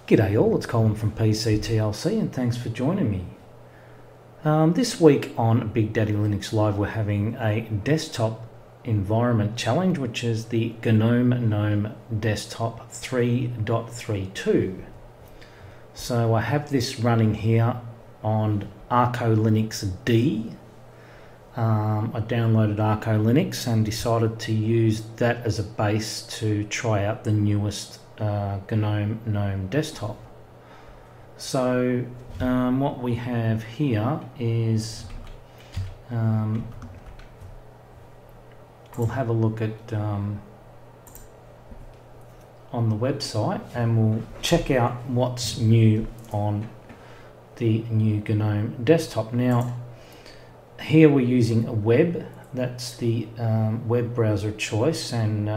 G'day all, it's Colin from PCTLC and thanks for joining me. This week on BigDaddyLinux Live we're having a desktop environment challenge, which is the Gnome Desktop 3.32. So I have this running here on ArcoLinux D. I downloaded ArcoLinux and decided to use that as a base to try out the newest Gnome desktop. So what we have here is we'll have a look at on the website and we'll check out what's new on the new Gnome desktop. Now here we're using a web, that's the web browser choice, and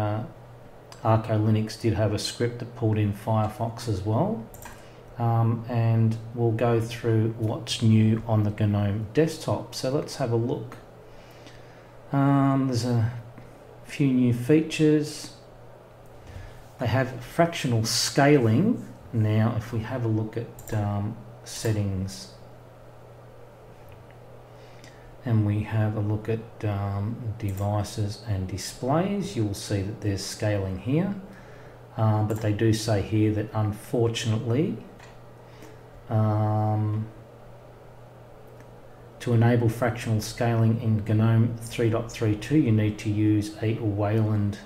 ArcoLinux did have a script that pulled in Firefox as well, and we'll go through what's new on the Gnome desktop. So let's have a look. There's a few new features. They have fractional scaling. Now if we have a look at settings and we have a look at devices and displays, you'll see that there's scaling here, but they do say here that unfortunately to enable fractional scaling in Gnome 3.32 you need to use a Wayland.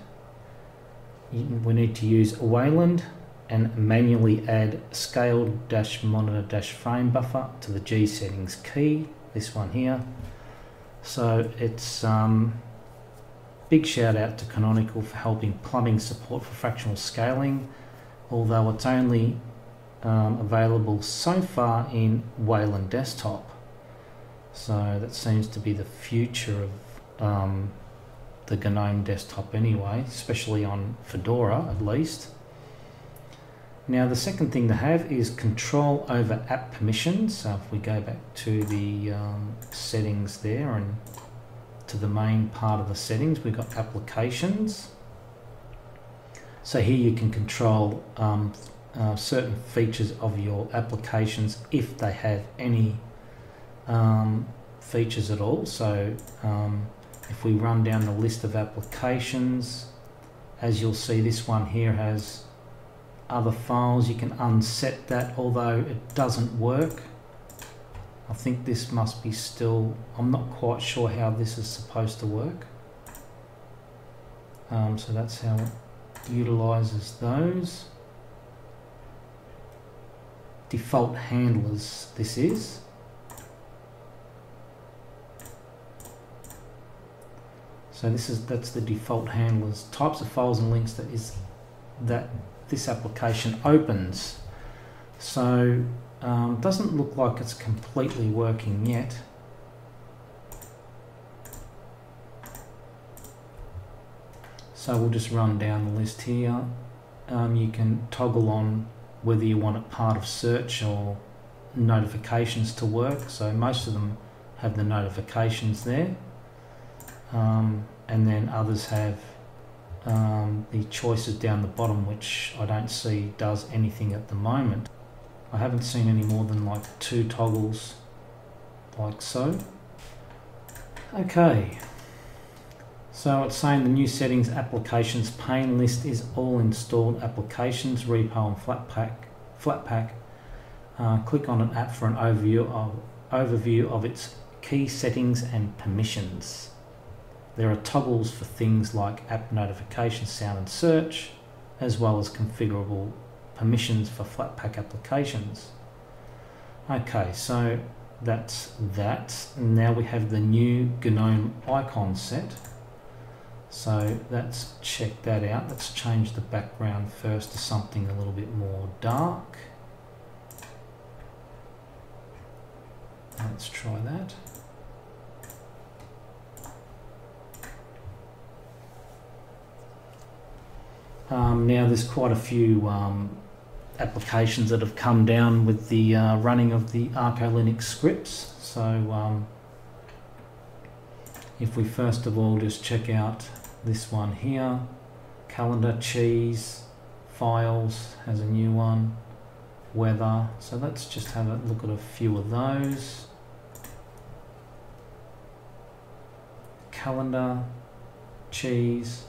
We need to use a Wayland and manually add scale-monitor-frame buffer to the G settings key, this one here. So it's big shout out to Canonical for helping plumbing support for fractional scaling, although it's only available so far in Wayland desktop. So that seems to be the future of the Gnome desktop anyway, especially on Fedora at least. Now the second thing they have is control over app permissions. So if we go back to the settings there and to the main part of the settings, we've got applications. So here you can control certain features of your applications if they have any features at all. So if we run down the list of applications, as you'll see, this one here has other files. You can unset that, although it doesn't work. I think this must be still, I'm not quite sure how this is supposed to work. So that's how it utilizes those. Default handlers, this is. So that's the default handlers, types of files and links that this application opens. So doesn't look like it's completely working yet. So we'll just run down the list here. You can toggle on whether you want it part of search or notifications to work. So most of them have the notifications there, and then others have the choices down the bottom, which I don't see does anything at the moment. I haven't seen any more than like 2 toggles like so. Okay, so it's saying the new settings applications pane list is all installed applications, repo and Flatpak. Click on an app for an overview of its key settings and permissions. There are toggles for things like app notification, sound and search, as well as configurable permissions for Flatpak applications. Okay, so that's that. Now we have the new Gnome Icon Set. So let's check that out. Let's change the background first to something a little bit more dark. Let's try that. Now there's quite a few applications that have come down with the running of the ArcoLinux scripts. So if we first of all just check out this one here, calendar, cheese, files has a new one, weather. So let's just have a look at a few of those. Calendar, cheese.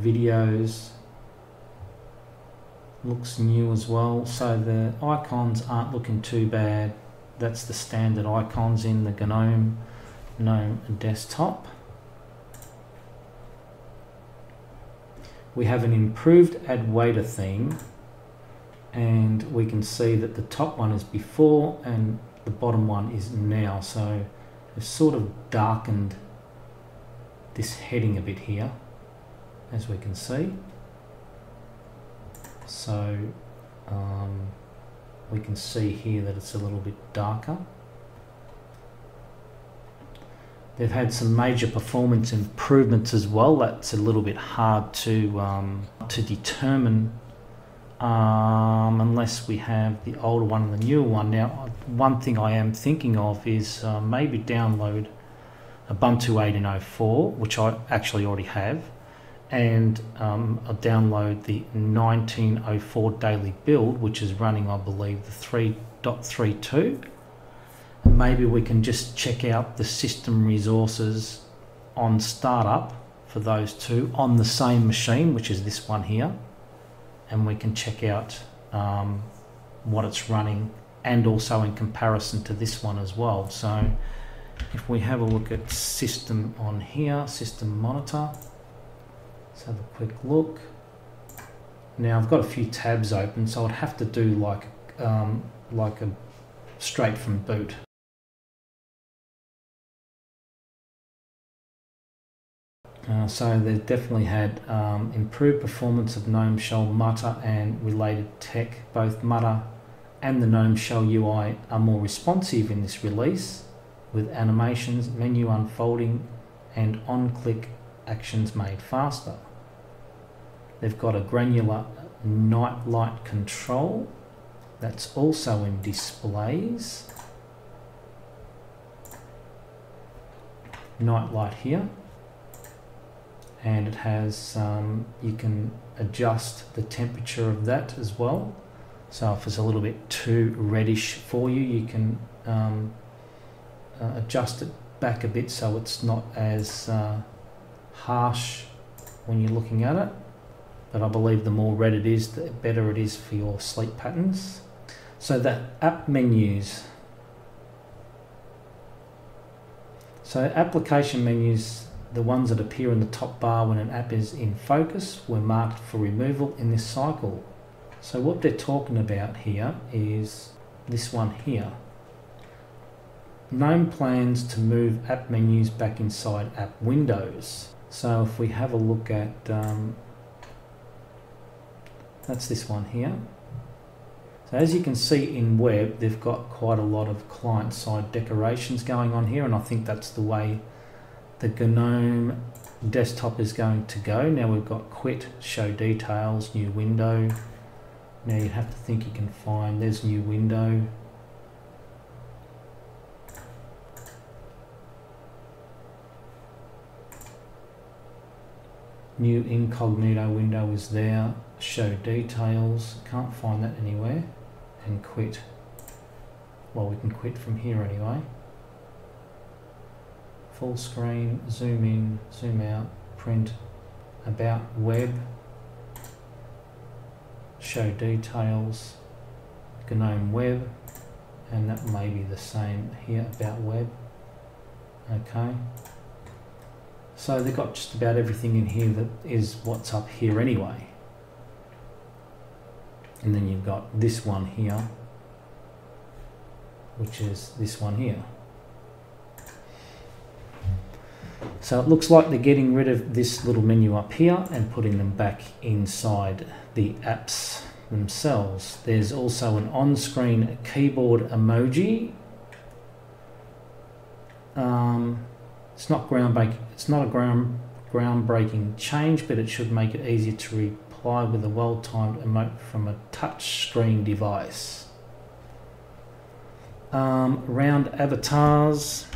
Videos looks new as well, so the icons aren't looking too bad. That's the standard icons in the Gnome desktop. We have an improved add waiter theme, and we can see that the top one is before and the bottom one is now, so we've sort of darkened this heading a bit here, as we can see. So we can see here that it's a little bit darker. They've had some major performance improvements as well. That's a little bit hard to determine unless we have the older one and the newer one. Now, one thing I am thinking of is maybe download Ubuntu 18.04, which I actually already have, and I'll download the 1904 daily build, which is running, I believe, the 3.32. And maybe we can just check out the system resources on startup for those two on the same machine, which is this one here, and we can check out what it's running, and also in comparison to this one as well. So if we have a look at system on here, system monitor, let's have a quick look. Now I've got a few tabs open, so I'd have to do like a straight from boot. So they've definitely had improved performance of GNOME Shell Mutter and related tech. Both Mutter and the GNOME Shell UI are more responsive in this release, with animations, menu unfolding, and on-click actions made faster. They've got a granular Nightlight control that's also in displays. Nightlight here, and it has you can adjust the temperature of that as well. So if it's a little bit too reddish for you, you can adjust it back a bit so it's not as harsh when you're looking at it. But I believe the more red it is, the better it is for your sleep patterns. So the app menus. So application menus, the ones that appear in the top bar when an app is in focus, were marked for removal in this cycle. So what they're talking about here is this one here. GNOME plans to move app menus back inside app windows. So if we have a look at, that's this one here. So as you can see in web, they've got quite a lot of client-side decorations going on here, and I think that's the way the GNOME desktop is going to go. Now we've got quit, show details, new window. Now you have to think you can find, there's new window. New incognito window is there, show details, can't find that anywhere, and quit. Well, we can quit from here anyway. Full screen, zoom in, zoom out, print, about web, show details, GNOME web, and that may be the same here, about web. Okay. So they've got just about everything in here that is what's up here anyway. And then you've got this one here, which is this one here. So it looks like they're getting rid of this little menu up here and putting them back inside the apps themselves. There's also an on-screen keyboard emoji. It's not a groundbreaking change, but it should make it easier to reply with a well-timed emote from a touch screen device. Round avatars.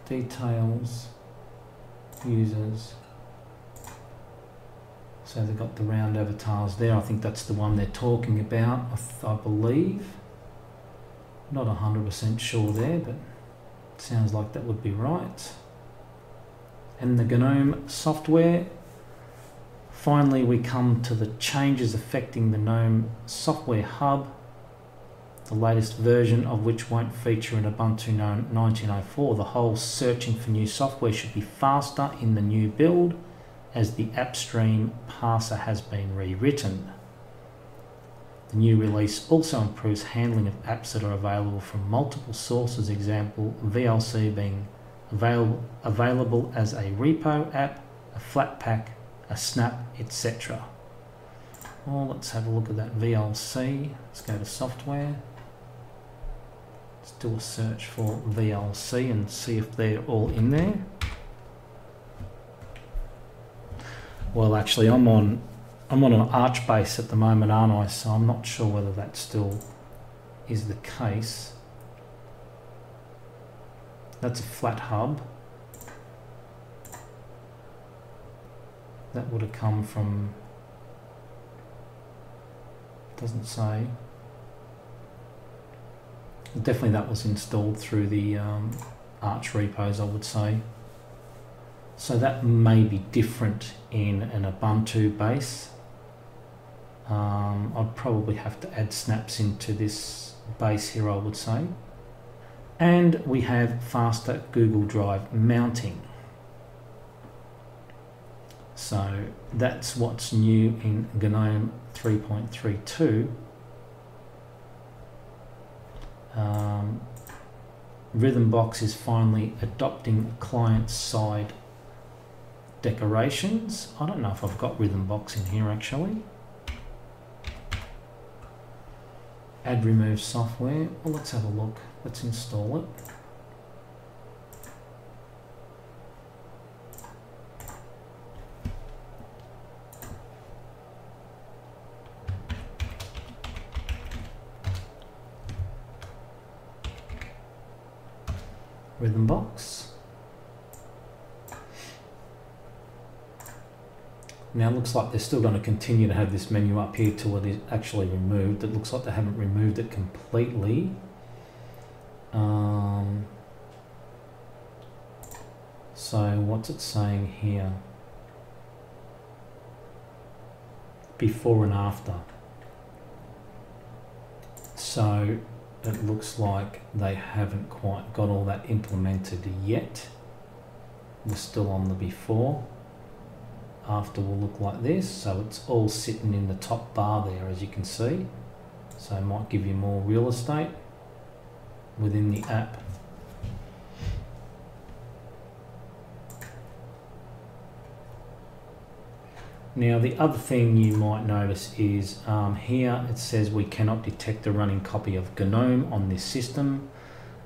Details. Users. So they've got the round avatars there. I think that's the one they're talking about, I believe. Not 100% sure there, but it sounds like that would be right. And the GNOME software. Finally, we come to the changes affecting the GNOME Software Hub, the latest version of which won't feature in Ubuntu 1904. The whole searching for new software should be faster in the new build, as the AppStream parser has been rewritten. The new release also improves handling of apps that are available from multiple sources, example VLC being available as a repo app, a Flatpak, a snap, etc. Well, let's have a look at that VLC. Let's go to software. Let's do a search for VLC and see if they're all in there. Well, actually, I'm on an Archbase at the moment, aren't I? So I'm not sure whether that still is the case. That's a flat hub. That would have come from, doesn't say. Definitely that was installed through the Arch repos, I would say. So that may be different in an Ubuntu base. I'd probably have to add snaps into this base here, I would say. And we have faster Google Drive mounting. So that's what's new in GNOME 3.32. Rhythmbox is finally adopting client-side decorations. I don't know if I've got Rhythmbox in here actually. Add remove software. Well, let's have a look. Let's install it. Rhythmbox. Now it looks like they're still going to continue to have this menu up here till it is actually removed. It looks like they haven't removed it completely. So what's it saying here? Before and after. So it looks like they haven't quite got all that implemented yet. We're still on the before. After will look like this, so it's all sitting in the top bar there, as you can see. So it might give you more real estate within the app. Now the other thing you might notice is here it says we cannot detect a running copy of GNOME on this system,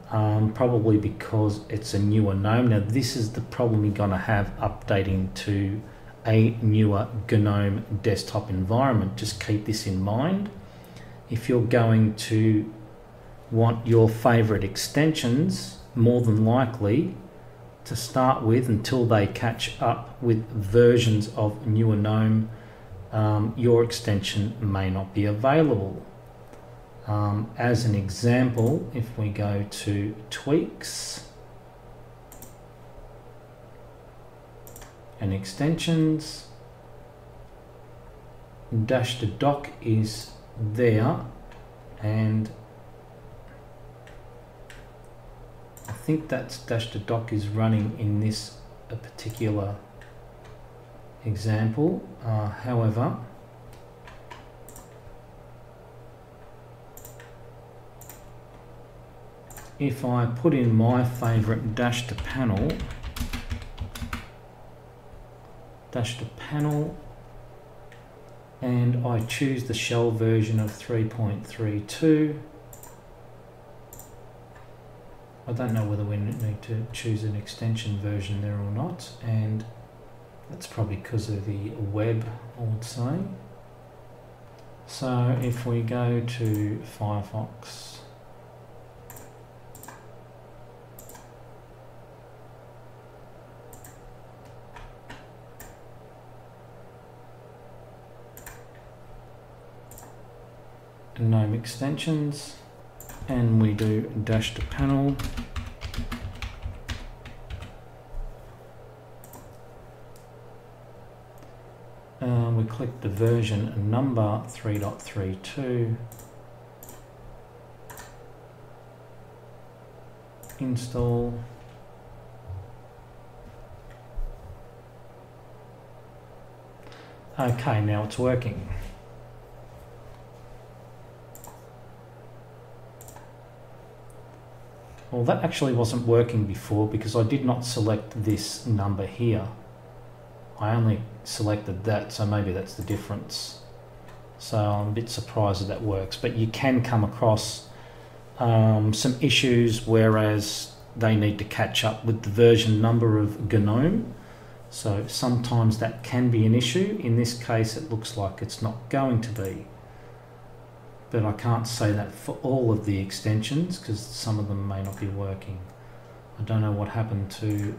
probably because it's a newer GNOME. Now this is the problem you're going to have updating to a newer GNOME desktop environment. Just keep this in mind. If you're going to want your favorite extensions, more than likely to start with until they catch up with versions of newer GNOME, your extension may not be available. As an example, if we go to tweaks and extensions, dash to dock is there, and I think that's dash to dock is running in this particular example. However, if I put in my favorite dash to panel, and I choose the shell version of 3.32, I don't know whether we need to choose an extension version there or not, and that's probably because of the web, I would say. So if we go to Firefox, Gnome extensions, and we do dash to panel, we click the version number 3.32, install, okay, now it's working. Well, that actually wasn't working before because I did not select this number here. I only selected that, so maybe that's the difference. So I'm a bit surprised that that works, but you can come across some issues whereas they need to catch up with the version number of GNOME. So sometimes that can be an issue. In this case, it looks like it's not going to be. But I can't say that for all of the extensions because some of them may not be working. I don't know what happened to,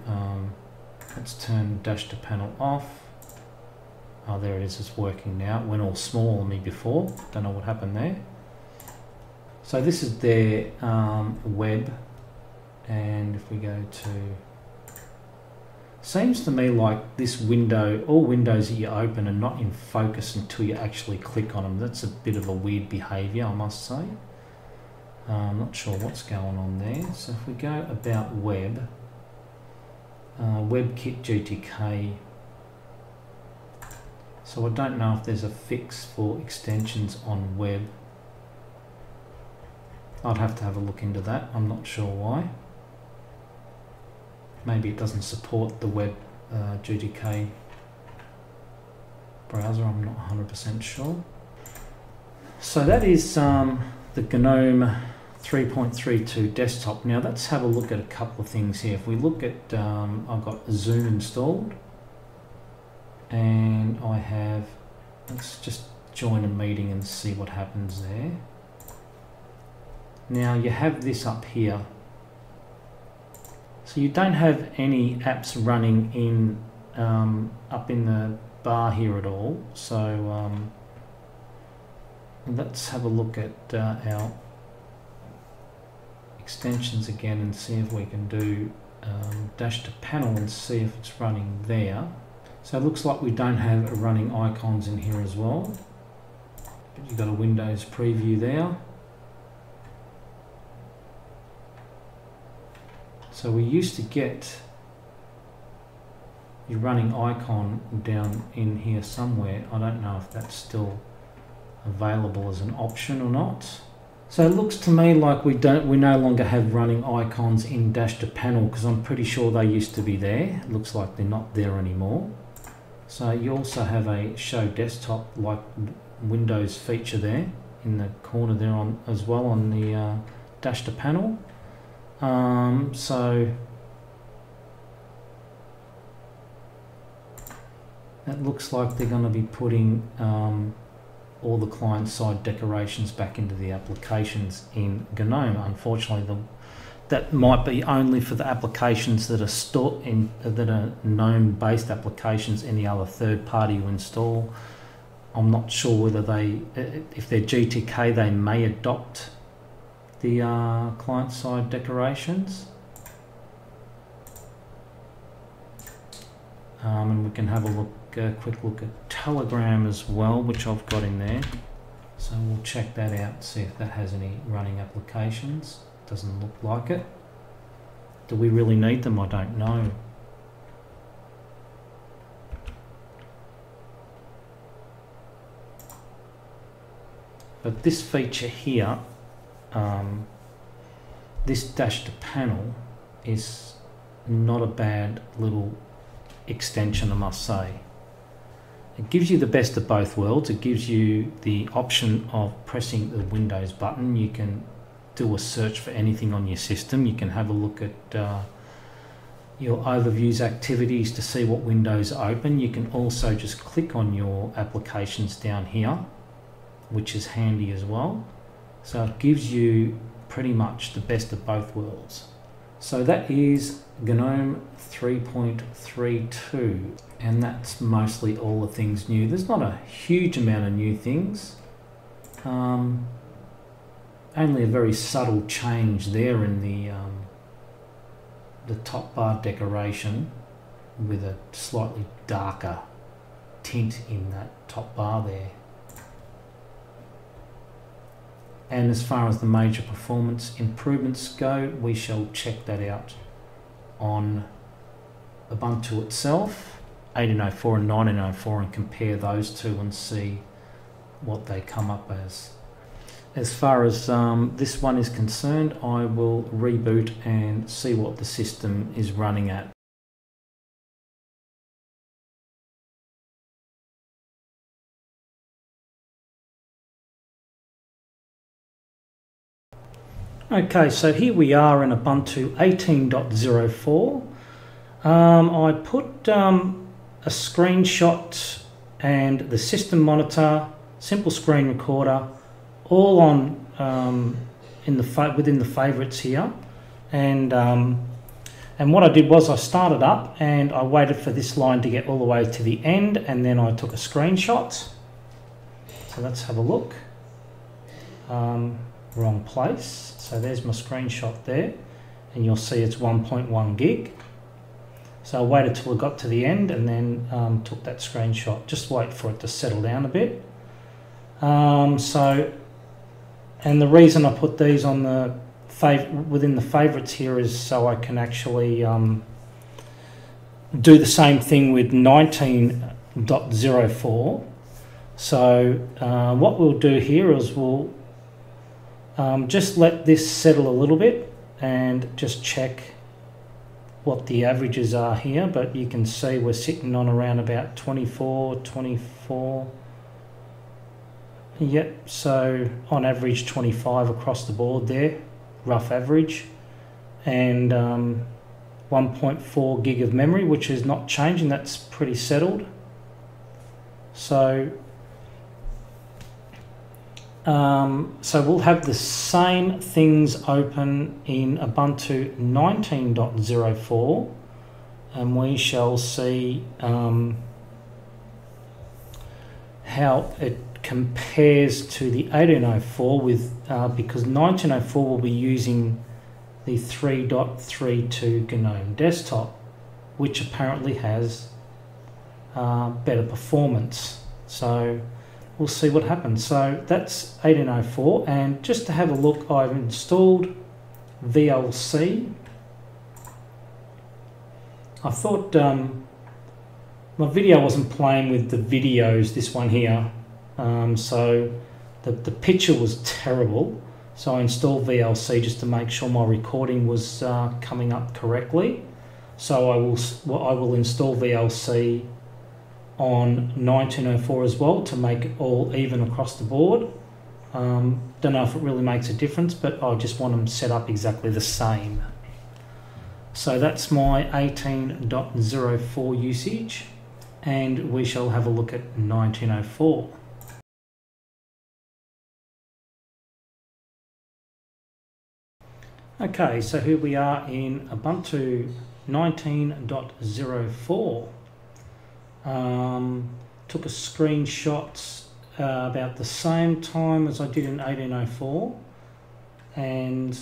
let's turn dash to panel off. Oh, there it is, it's working now. It went all small on me before. Don't know what happened there. So this is their web, and if we go to, seems to me like this window, all windows that you open are not in focus until you actually click on them. That's a bit of a weird behavior, I must say. I'm not sure what's going on there. So if we go about web, WebKit GTK. So I don't know if there's a fix for extensions on web. I'd have to have a look into that. I'm not sure why. Maybe it doesn't support the web GTK browser. I'm not 100% sure. So that is the GNOME 3.32 desktop. Now let's have a look at a couple of things here. If we look at, I've got Zoom installed, and I have, let's just join a meeting and see what happens there. Now you have this up here. So you don't have any apps running in up in the bar here at all. So let's have a look at our extensions again and see if we can do dash to panel and see if it's running there. So it looks like we don't have running icons in here as well, but you've got a Windows preview there. So we used to get your running icon down in here somewhere. I don't know if that's still available as an option or not. So it looks to me like we no longer have running icons in dash to panel, because I'm pretty sure they used to be there. It looks like they're not there anymore. So you also have a show desktop like Windows feature there in the corner there on as well on the dash to panel. So it looks like they're going to be putting all the client-side decorations back into the applications in GNOME. Unfortunately, that might be only for the applications that are stored in that are GNOME-based applications. Any other third-party you install, I'm not sure whether they, if they're GTK, they may adopt the client-side decorations. And we can have a quick look at Telegram as well, which I've got in there. So we'll check that out, see if that has any running applications. Doesn't look like it. Do we really need them? I don't know. But this feature here, this dash to panel, is not a bad little extension, I must say. It gives you the best of both worlds. It gives you the option of pressing the Windows button. You can do a search for anything on your system. You can have a look at your overviews activities to see what windows are open. You can also just click on your applications down here, which is handy as well. So it gives you pretty much the best of both worlds. So that is GNOME 3.32, and that's mostly all the things new. There's not a huge amount of new things. Only a very subtle change there in the top bar decoration with a slightly darker tint in that top bar there. And as far as the major performance improvements go, we shall check that out on Ubuntu itself, 18.04 and 19.04, and compare those two and see what they come up as. As far as this one is concerned, I will reboot and see what the system is running at. Okay, so here we are in Ubuntu 18.04. I put a screenshot and the system monitor, simple screen recorder, all on within the favorites here, and what I did was I started up and I waited for this line to get all the way to the end, and then I took a screenshot. So let's have a look. Wrong place. So there's my screenshot there, and you'll see it's 1.1 gig. So I waited till it got to the end and then took that screenshot. Just wait for it to settle down a bit. And the reason I put these on the within the favorites here is so I can actually do the same thing with 19.04. So what we'll do here is we'll just let this settle a little bit and just check what the averages are here, but you can see we're sitting on around about 24. Yep, so on average 25 across the board there, rough average, and 1.4 gig of memory, which is not changing, that's pretty settled. So we'll have the same things open in Ubuntu 19.04, and we shall see how it compares to the 18.04 with because 19.04 will be using the 3.32 GNOME desktop, which apparently has better performance. So we'll see what happens. So that's 18.04, and just to have a look, I've installed VLC. I thought my video wasn't playing with the videos, this one here, so the picture was terrible, so I installed VLC just to make sure my recording was coming up correctly. So I will install VLC on 19.04 as well to make it all even across the board. Don't know if it really makes a difference, but I just want them set up exactly the same. So that's my 18.04 usage, and we shall have a look at 19.04. Okay, so here we are in Ubuntu 19.04. Took a screenshot about the same time as I did in 18.04, and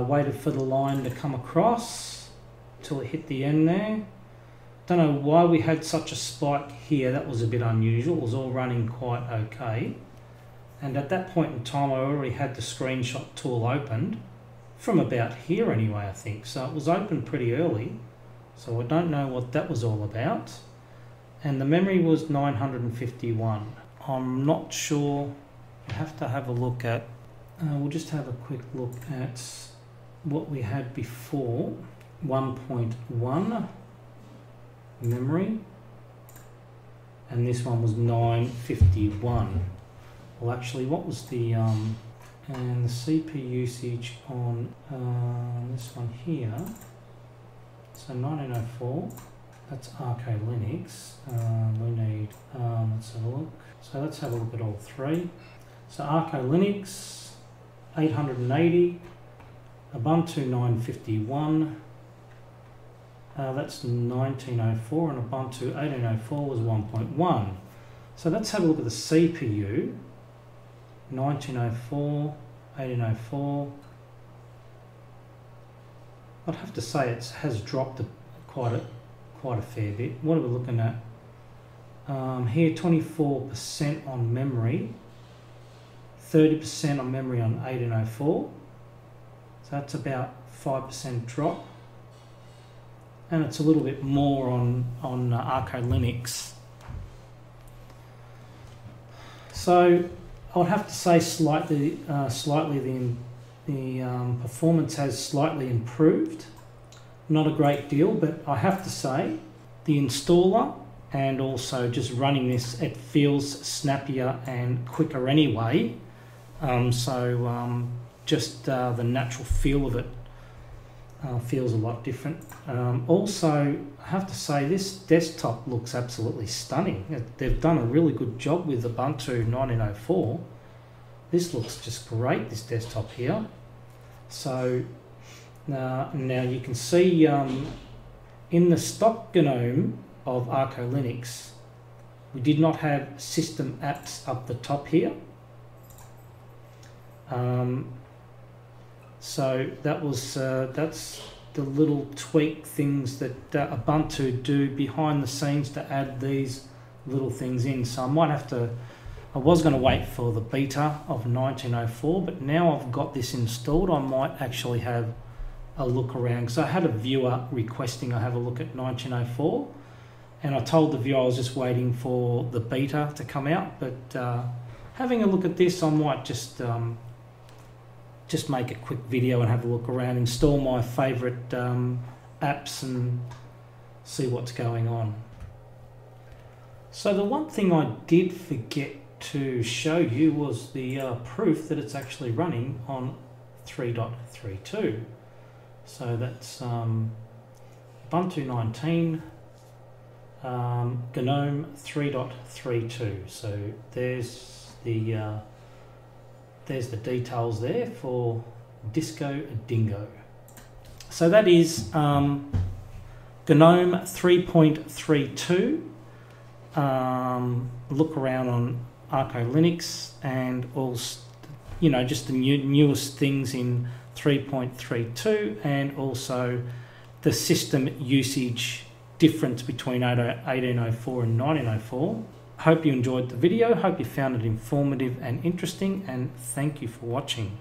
waited for the line to come across till it hit the end there. Don't know why we had such a spike here. That was a bit unusual. It was all running quite okay, and at that point in time I already had the screenshot tool opened from about here anyway, I think. So it was open pretty early, so I don't know what that was all about. And the memory was 951. I'm not sure. I have to have a look at, we'll just have a quick look at what we had before. 1.1 memory, and this one was 951. Well, actually, what was the And the CPU usage on this one here, so 1904, that's ArcoLinux. We need, let's have a look. So let's have a look at all three. So ArcoLinux, 880, Ubuntu 951, that's 1904, and Ubuntu 1804 was 1.1. So let's have a look at the CPU. 1904, 1804. I'd have to say it has dropped quite a fair bit. What are we looking at? Here, 24% on memory, 30% on memory on 1804. So that's about 5% drop, and it's a little bit more on ArcoLinux. So I would have to say slightly the performance has slightly improved. Not a great deal, but I have to say the installer and also just running this, it feels snappier and quicker anyway. Just the natural feel of it feels a lot different. Also, I have to say this desktop looks absolutely stunning. They've done a really good job with Ubuntu 1904. This looks just great, this desktop here. So now you can see in the stock GNOME of ArcoLinux, we did not have system apps up the top here. So that's the little tweak things that Ubuntu do behind the scenes to add these little things in. So I was going to wait for the beta of 1904, but now I've got this installed, I might actually have a look around, because I had a viewer requesting I have a look at 1904, and I told the viewer I was just waiting for the beta to come out. But having a look at this, I might just make a quick video and have a look around, install my favorite apps and see what's going on. So the one thing I did forget to show you was the proof that it's actually running on 3.32. So that's Ubuntu 19, GNOME 3.32. So there's the details there for Disco Dingo. So that is GNOME 3.32. Look around on ArcoLinux and also, just the newest things in 3.32, and also the system usage difference between 1804 and 1904. Hope you enjoyed the video, hope you found it informative and interesting, and thank you for watching.